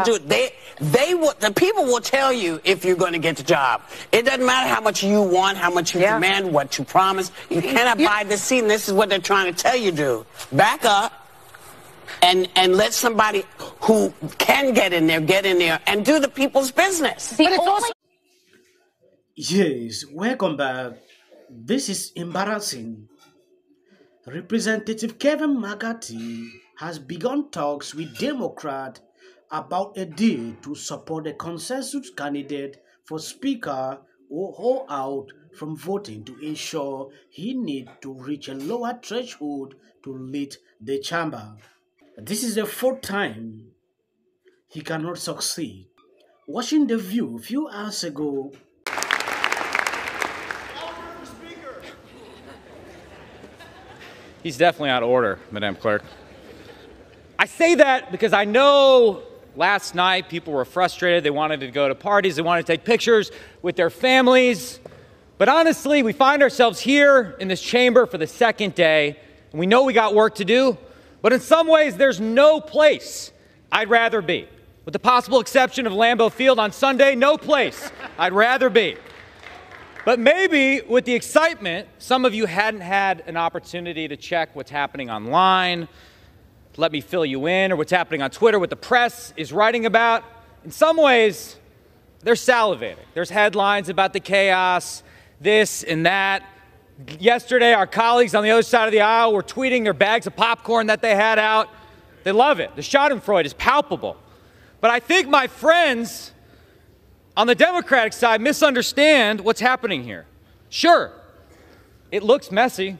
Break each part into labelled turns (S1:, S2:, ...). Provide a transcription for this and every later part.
S1: do it. The people will tell you if you're going to get the job. It doesn't matter how much you want, how much you demand, what you promise. You cannot buy this seat, and this is what they're trying to tell you to do. Back up and let somebody who can get in there and do the people's business.
S2: But it's also...
S3: Yes, welcome back. This is embarrassing. Representative Kevin McCarthy has begun talks with Democrats about a deal to support a consensus candidate for Speaker or hold out from voting to ensure he needs to reach a lower threshold to lead the chamber. This is the fourth time he cannot succeed. Watching The View a few hours ago,
S4: he's definitely out of order, Madam Clerk. I say that because I know last night people were frustrated. They wanted to go to parties. They wanted to take pictures with their families. But honestly, we find ourselves here in this chamber for the second day, and we know we got work to do. But in some ways, there's no place I'd rather be. With the possible exception of Lambeau Field on Sunday, no place I'd rather be. But maybe with the excitement, some of you hadn't had an opportunity to check what's happening online, let me fill you in, or what's happening on Twitter, what the press is writing about. In some ways, they're salivating. There's headlines about the chaos, this and that. Yesterday, our colleagues on the other side of the aisle were tweeting their bags of popcorn that they had out. They love it. The schadenfreude is palpable. But I think my friends on the Democratic side misunderstand what's happening here. Sure, it looks messy,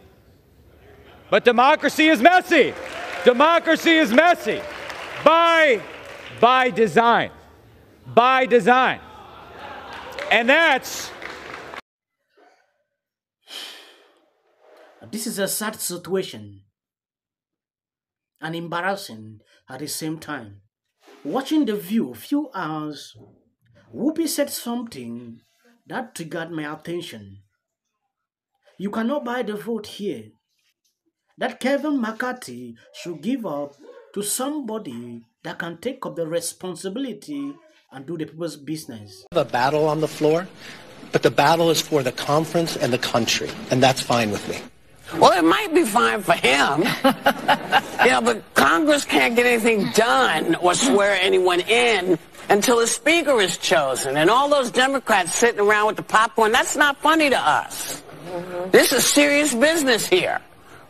S4: but democracy is messy. Democracy is messy by design. By design. And that's...
S3: This is a sad situation and embarrassing at the same time. Watching The View a few hours, Whoopi said something that triggered my attention. You cannot buy the vote here. That Kevin McCarthy should give up to somebody that can take up the responsibility and do the people's business.
S5: We have a battle on the floor, but the battle is for the conference and the country, and that's fine with me.
S1: Well, it might be fine for him, but Congress can't get anything done or swear anyone in until a speaker is chosen. And all those Democrats sitting around with the popcorn, that's not funny to us. This is serious business here.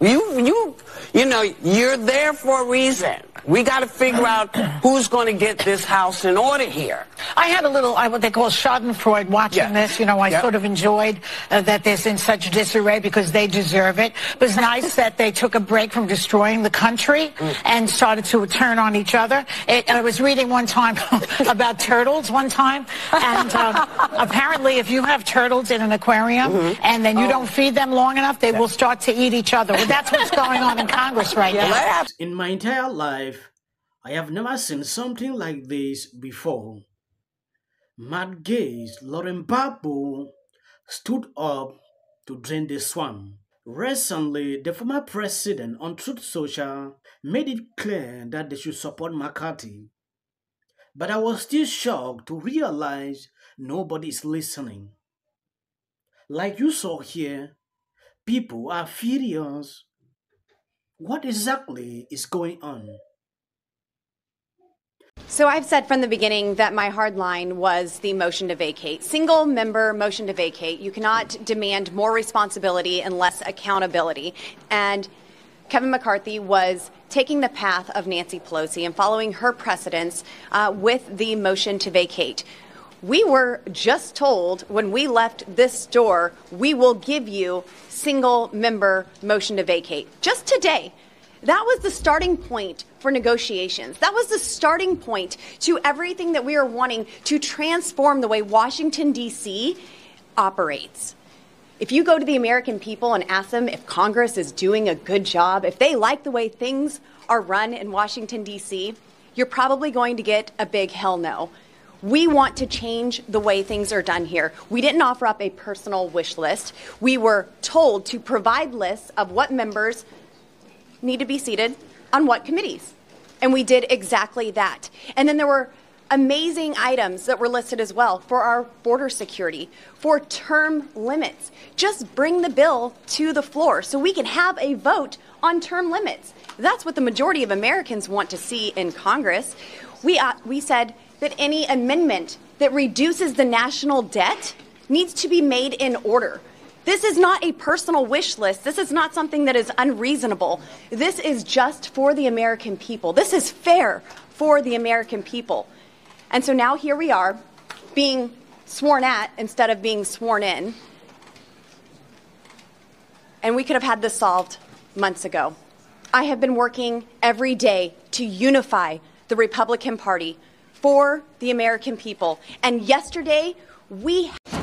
S1: You're there for a reason. We got to figure out who's going to get this house in order here.
S2: I had a little, what they call schadenfreude watching this. I sort of enjoyed that they're in such disarray because they deserve it. It was nice that they took a break from destroying the country and started to turn on each other. I was reading one time about turtles and apparently if you have turtles in an aquarium and then you don't feed them long enough, they will start to eat each other. Well, that's what's going on in Congress right now.
S3: In my entire life, I have never seen something like this before. Mad gays Lauren Babu stood up to drain the swamp. Recently, the former president on Truth Social made it clear that they should support McCarthy. But I was still shocked to realize nobody is listening. Like you saw here, people are furious. What exactly is going on?
S6: So I've said from the beginning that my hard line was the motion to vacate. Single member motion to vacate. You cannot demand more responsibility and less accountability. And Kevin McCarthy was taking the path of Nancy Pelosi and following her precedents with the motion to vacate. We were just told when we left this door, we will give you single member motion to vacate. Just today. That was the starting point for negotiations. That was the starting point to everything that we are wanting to transform the way Washington, D.C. operates. If you go to the American people and ask them if Congress is doing a good job, if they like the way things are run in Washington, D.C., you're probably going to get a big hell no. We want to change the way things are done here. We didn't offer up a personal wish list. We were told to provide lists of what members need to be seated on what committees. And we did exactly that. And then there were amazing items that were listed as well for our border security, for term limits. Just bring the bill to the floor so we can have a vote on term limits. That's what the majority of Americans want to see in Congress. We said that any amendment that reduces the national debt needs to be made in order. This is not a personal wish list. This is not something that is unreasonable. This is just for the American people. This is fair for the American people. And so now here we are, being sworn at instead of being sworn in. And we could have had this solved months ago. I have been working every day to unify the Republican Party for the American people. And yesterday,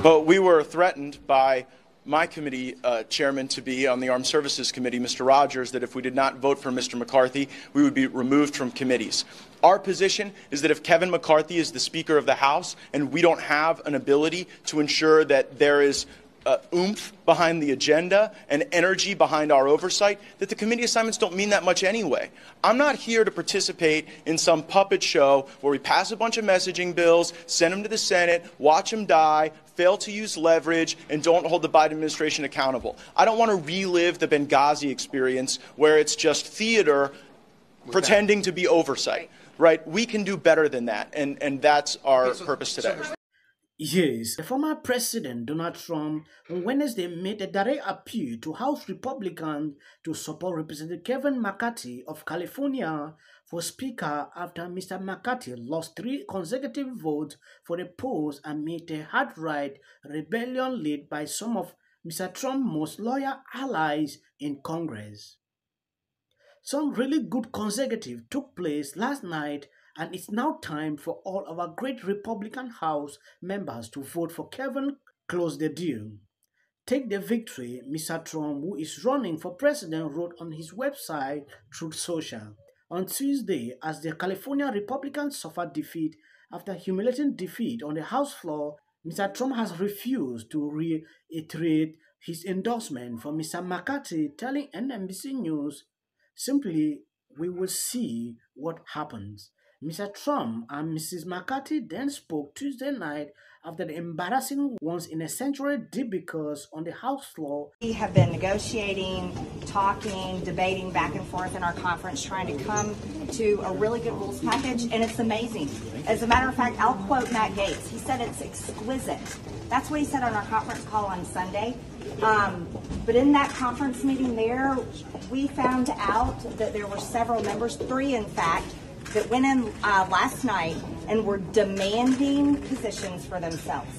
S7: But we were threatened by my committee chairman-to-be on the Armed Services Committee, Mr. Rogers, that if we did not vote for Mr. McCarthy, we would be removed from committees. Our position is that if Kevin McCarthy is the Speaker of the House and we don't have an ability to ensure that there is oomph behind the agenda and energy behind our oversight, that the committee assignments don't mean that much anyway. I'm not here to participate in some puppet show where we pass a bunch of messaging bills, send them to the Senate, watch them die, fail to use leverage, and don't hold the Biden administration accountable. I don't want to relive the Benghazi experience where it's just theater pretending to be oversight. Right? We can do better than that, and that's our purpose today.
S3: Yes, the former President Donald Trump on Wednesday made a direct appeal to House Republicans to support Representative Kevin McCarthy of California for Speaker after Mr. McCarthy lost 3 consecutive votes for the post amid a hard-right rebellion led by some of Mr. Trump's most loyal allies in Congress. Some really good consecutive took place last night, and it's now time for all our great Republican House members to vote for Kevin. Close the deal. Take the victory, Mr. Trump, who is running for president, wrote on his website Truth Social. On Tuesday, as the California Republicans suffered defeat after humiliating defeat on the House floor, Mr. Trump has refused to reiterate his endorsement for Mr. McCarthy, telling NBC News, "Simply, we will see what happens." Mr. Trump and Mrs. McCarthy then spoke Tuesday night after the embarrassing once-in-a-century debacle on the House floor.
S8: We have been negotiating, talking, debating back and forth in our conference, trying to come to a really good rules package, and it's amazing. As a matter of fact, I'll quote Matt Gaetz. He said it's exquisite. That's what he said on our conference call on Sunday. But in that conference meeting there, we found out that there were several members, 3 in fact, that went in last night and were demanding positions for themselves.